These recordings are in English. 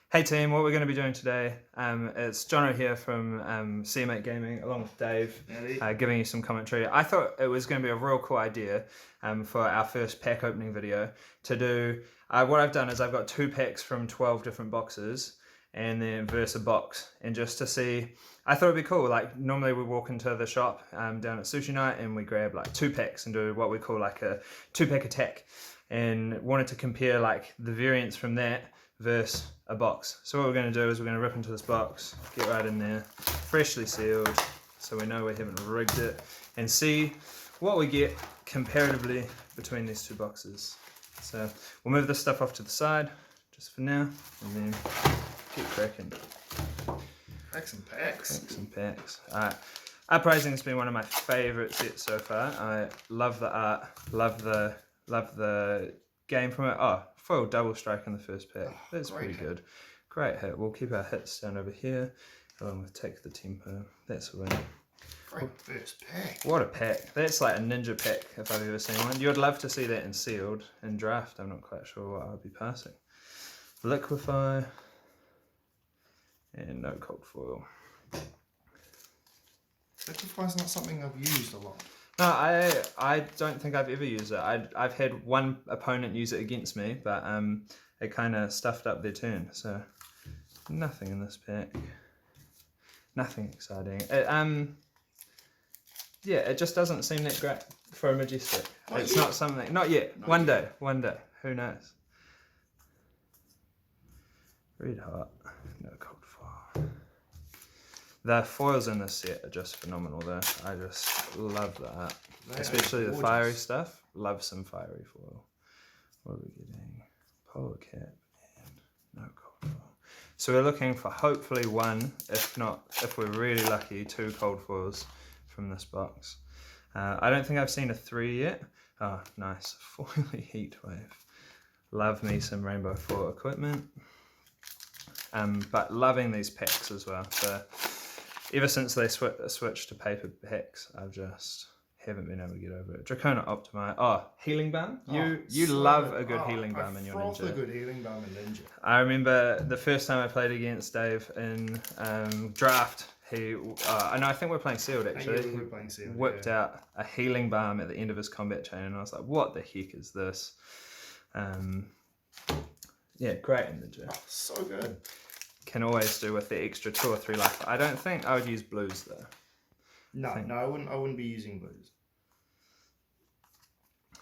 Hey team, what we're going to be doing today, it's Jono here from CMate Gaming along with Dave, giving you some commentary. I thought it was going to be a real cool idea for our first pack opening video to do, what I've done is I've got 2 packs from 12 different boxes and then versus a box, and just to see, I thought it'd be cool. Like normally we walk into the shop down at Sushi Night and we grab like 2 packs and do what we call like a 2-pack attack, and wanted to compare like the variance from that versus a box. So what we're going to do is we're going to rip into this box, get right in there, freshly sealed, so we know we haven't rigged it, and see what we get comparatively between these 2 boxes. So we'll move this stuff off to the side just for now, and then get cracking. Packs and packs. Packs and packs. Alright. Uprising has been one of my favourite sets so far. I love the art, love the game from it. Oh, foil double strike in the first pack. That's pretty good. Great hit. We'll keep our hits down over here, along with take the tempo. That's a win. Great first pack. What a pack. That's like a ninja pack if I've ever seen one. You'd love to see that in sealed. In draft, I'm not quite sure what I'll be passing. Liquefy. And no cold foil. Liquefy's not something I've used a lot. No, I don't think I've ever used it. I've had one opponent use it against me, but it kind of stuffed up their turn. So nothing in this pack. Nothing exciting. Yeah, it just doesn't seem that great for a Majestic. It's not something. Not yet. One day. Who knows? Red hot. No cold foil. The foils in this set are just phenomenal though. I just love the art. Especially the fiery stuff. Love some fiery foil. What are we getting? Polar cap and no cold foil. So we're looking for hopefully 1, if we're really lucky, 2 cold foils from this box. I don't think I've seen a 3 yet. Oh, nice. Foily heat wave. Love me some rainbow foil equipment. But loving these packs as well. So ever since they switched to paper packs, I just haven't been able to get over it. Dracona Optimize. Oh, Healing Balm. You love a good Healing Balm in your Ninja. A good Healing Balm in Ninja. I remember the first time I played against Dave in draft. I think we're playing sealed actually. Yeah, we're playing sealed. Whipped out a Healing Balm at the end of his combat chain, and I was like, "What the heck is this?" Yeah, great in Ninja. Oh, so good. Can always do with the extra 2 or 3 life. I don't think I would use blues though. No, I wouldn't be using blues.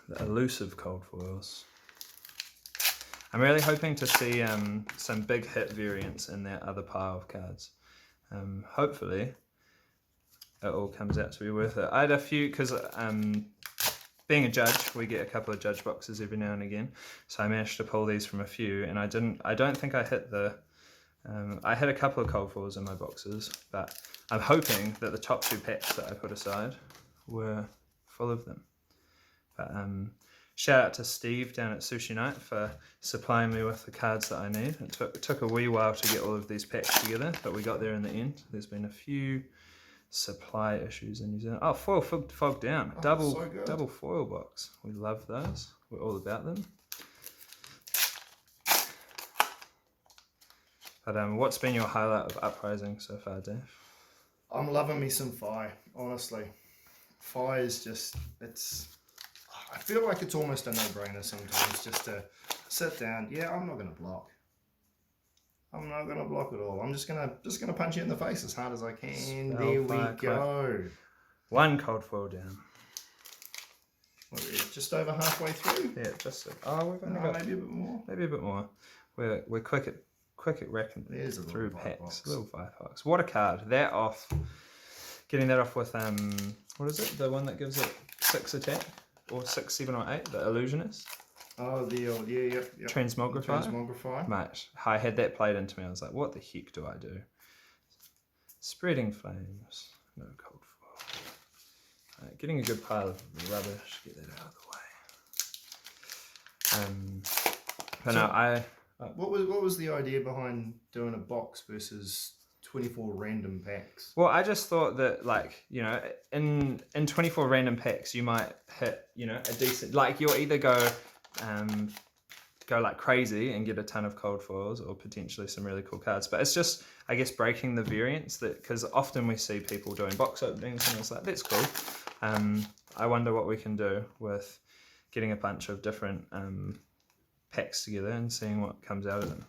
The elusive cold foils. I'm really hoping to see some big hit variants in that other pile of cards. Hopefully it all comes out to be worth it. I had a few, because being a judge, we get a couple of judge boxes every now and again. So I managed to pull these from a few, and I don't think I hit the I had a couple of cold foils in my boxes, but I'm hoping that the top 2 packs that I put aside were full of them. But shout out to Steve down at Sushi Night for supplying me with the cards that I need. It took a wee while to get all of these packs together, but we got there in the end. There's been a few supply issues in New Zealand. Oh, foil fogged down. Double foil box. We love those. We're all about them. But what's been your highlight of Uprising so far, Dave? I'm loving me some Fi, honestly. Fi is just, I feel like it's almost a no-brainer sometimes just to sit down. Yeah, I'm not going to block. I'm not going to block at all. I'm just gonna punch you in the face as hard as I can. There we go. 1 cold foil down. What, just over halfway through? Yeah, just we've only got maybe a bit more. Maybe a bit more. We're quick at racking through packs. Little 5 bucks. What a card. That off. Getting that off with what is it? The one that gives it 6 attack, or 6, 7, or 8. The Illusionist. Oh, the old Transmogrify. Transmogrify. Mate, I had that played into me. I was like, what the heck do I do? Spreading Flames. No cold foil. Right, getting a good pile of rubbish. Get that out of the way. But so, no, what was the idea behind doing a box versus 24 random packs? Well, I just thought that, like, you know, in 24 random packs, you might hit, you know, a decent, like, you'll either go go like crazy and get a ton of cold foils or potentially some really cool cards. But it's just, I guess, breaking the variance, that because often we see people doing box openings and it's like, that's cool. I wonder what we can do with getting a bunch of different packs together and seeing what comes out of them.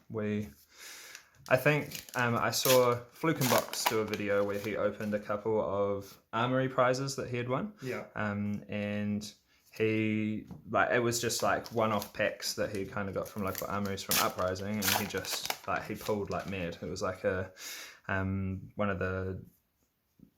I think I saw Box do a video where he opened a couple of armory prizes that he had won. Yeah. And he, like, it was just like one-off packs that he kind of got from local armories from Uprising, and he just, like, he pulled like mad. It was like a one of the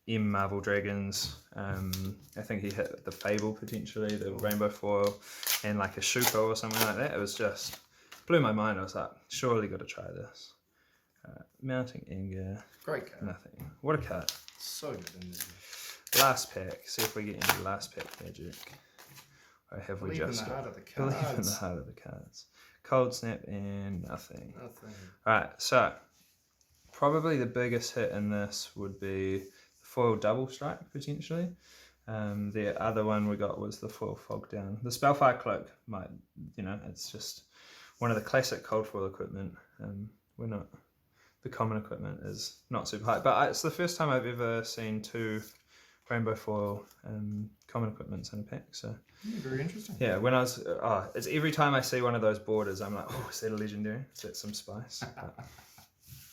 M Marvel Dragons. I think he hit the Fable potentially, the Rainbow Foil, and like a Shuko or something like that. It was just blew my mind. I was like, surely got to try this. Mounting Anger. Great card. Nothing. What a card. So good in there. Last pack. See if we get any last pack magic. Or have we just in the got heart of the cards. Believe in the heart of the cards. Cold Snap and nothing. Nothing. Alright, so probably the biggest hit in this would be the foil double strike potentially. The other one we got was the foil fog down. The Spellfire Cloak might, it's just one of the classic cold foil equipment. The common equipment is not super high, but it's the first time I've ever seen 2 rainbow foil common equipments in a pack. So very interesting. Yeah, when I was, it's every time I see one of those borders, I'm like, oh, is that a legendary? Is that some spice? But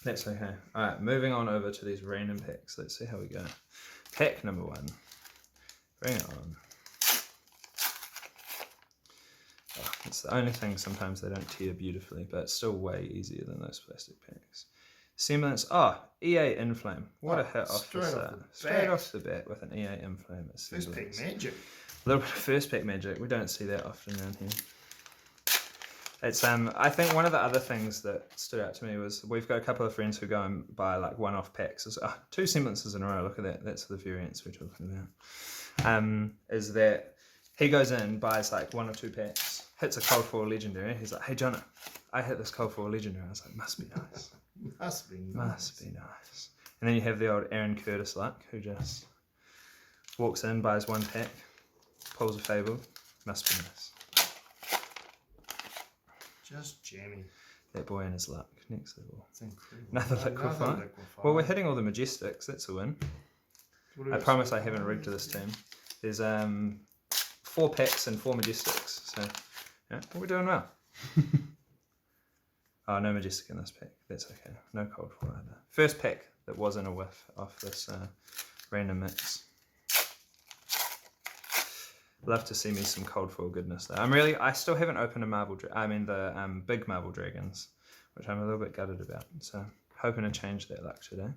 that's okay. All right, moving on over to these random packs. Let's see how we go. Pack number 1. Bring it on. Oh, it's the only thing sometimes they don't tear beautifully, but it's still way easier than those plastic packs. Semblance. EA Inflame. What a hit off the start. Straight off the bat with an EA Inflame. First pack magic. A little bit of first pack magic. We don't see that often around here. It's I think one of the other things that stood out to me was we've got a couple of friends who go and buy like one-off packs. 2 semblances in a row. Look at that. That's the variance we're talking about. Is that he goes in, buys like 1 or 2 packs, hits a cold foil legendary. He's like, hey Jonah, I hit this cold foil legendary. I was like, must be nice. Must be nice. Must be nice. And then you have the old Aaron Curtis luck, who just walks in, buys 1 pack, pulls a Fable. Must be nice. Just jammy. That boy and his luck. Next level. It's incredible. Another liquefy. Well, we're hitting all the Majestics. That's a win. I promise I haven't rigged this team. There's 4 packs and 4 Majestics. So, yeah, we're doing well. Oh, no Majestic in this pack. That's okay. No cold foil either. First pack that wasn't a whiff off this random mix. Love to see me some cold foil goodness though. I still haven't opened the big Marvel Dragons, which I'm a little bit gutted about. So hoping to change that luck today.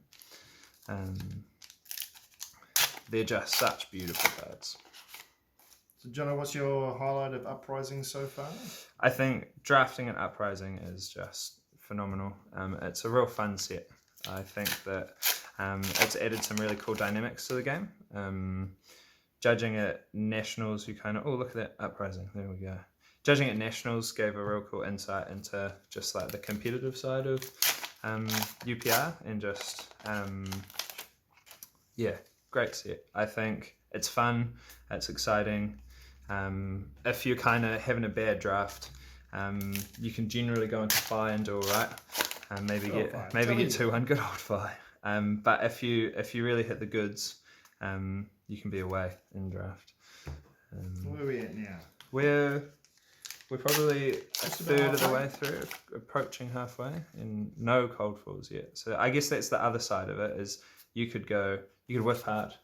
They're just such beautiful cards. So, Jono, what's your highlight of Uprising so far? I think drafting an Uprising is just phenomenal. It's a real fun set. I think that it's added some really cool dynamics to the game. Judging at Nationals, you kind of, oh, look at that Uprising. There we go. Judging at Nationals gave a real cool insight into just like the competitive side of UPR and just, great set. I think it's fun, it's exciting. If you're kind of having a bad draft, you can generally go into Fi and do all right, and maybe get 2-1 good old Fi. But if you really hit the goods, you can be away in draft. Where are we at now? We're probably a third of the way through, approaching halfway, and no cold foils yet. So I guess that's the other side of it. Is you could whiff hard,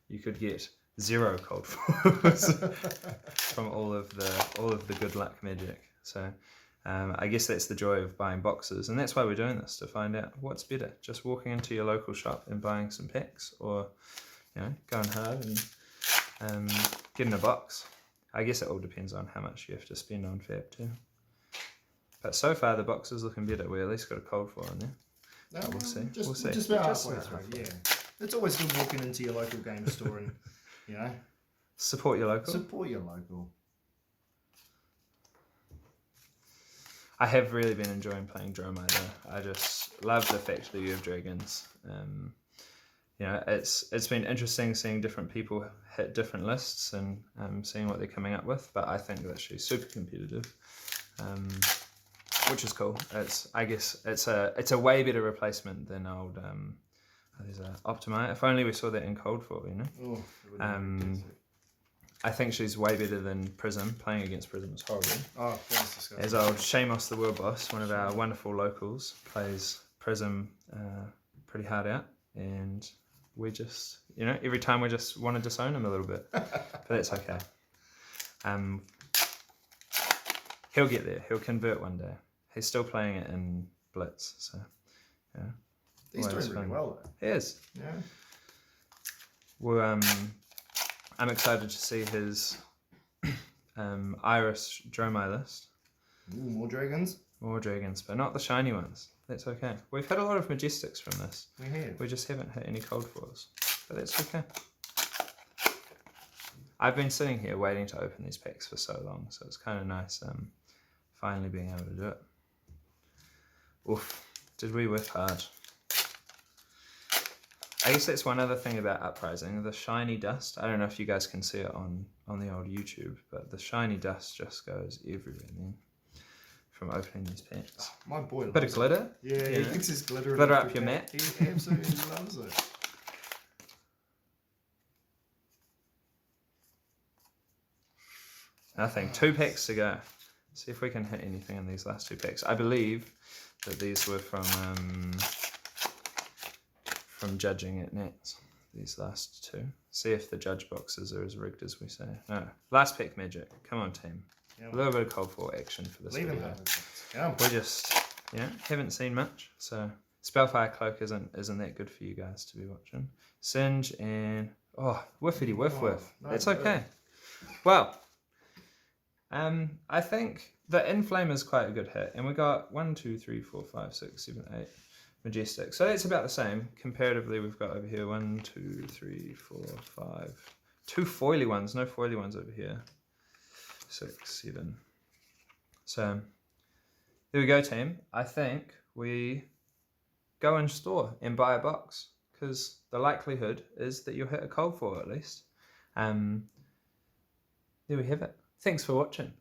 you could get 0 cold foils from all of the good luck magic. So I guess that's the joy of buying boxes, and that's why we're doing this, to find out what's better, just walking into your local shop and buying some packs, or going hard and getting a box. I guess it all depends on how much you have to spend on Fab too. But so far the box is looking better. We at least got a cold foil in there. No, we'll see. We'll see. Just about halfway through, yeah. It's always good walking into your local game store and, support your local. Support your local. I have really been enjoying playing Dromai though. I just love the fact that you have dragons. It's been interesting seeing different people hit different lists and seeing what they're coming up with, but I think that she's super competitive. which is cool. I guess it's a way better replacement than old. There's a Optimize. If only we saw that in cold foil, you know. Oh, it would have been fantastic. I think she's way better than Prism. Playing against Prism was horrible. Oh, that's disgusting. As old Seamus the World Boss, one of our wonderful locals, plays Prism pretty hard out, and we just, you know, every time we just want to disown him a little bit, but that's okay. He'll get there. He'll convert one day. He's still playing it in Blitz, so yeah. He's doing really well though. He is. Yeah. Well, I'm excited to see his Iris Dromai list. Ooh, more dragons. More dragons, but not the shiny ones. That's okay. We've had a lot of Majestics from this. We have. We just haven't hit any cold foils, but that's okay. I've been sitting here waiting to open these packs for so long, so it's kind of nice finally being able to do it. Oof, did we whiff hard. I guess that's one other thing about Uprising, the shiny dust. I don't know if you guys can see it on the old YouTube, but the shiny dust just goes everywhere then from opening these packs. Oh, my boy loves Bit of glitter. it. Yeah, he gets his glitter. Glitter up your mat. He absolutely loves it. Nothing. 2 packs to go. See if we can hit anything in these last 2 packs. I believe that these were from judging at Nets. These last 2. See if the judge boxes are as rigged as we say. No. Last pack magic. Come on, team. Yeah. A little bit of cold foil action for this Leave him video. have it. We just, you know, haven't seen much. So Spellfire Cloak isn't that good for you guys to be watching. Singe and whiffity whiff whiff. no That's good. okay. Well, I think the Inflame is quite a good hit, and we got 1, 2, 3, 4, 5, 6, 7, 8 Majestic. So it's about the same. Comparatively, we've got over here 1, 2, 3, 4, 5, 2 foily ones. No foily ones over here. 6, 7. So there we go, team. I think we go in store and buy a box, because the likelihood is that you'll hit a cold foil at least. There we have it. Thanks for watching.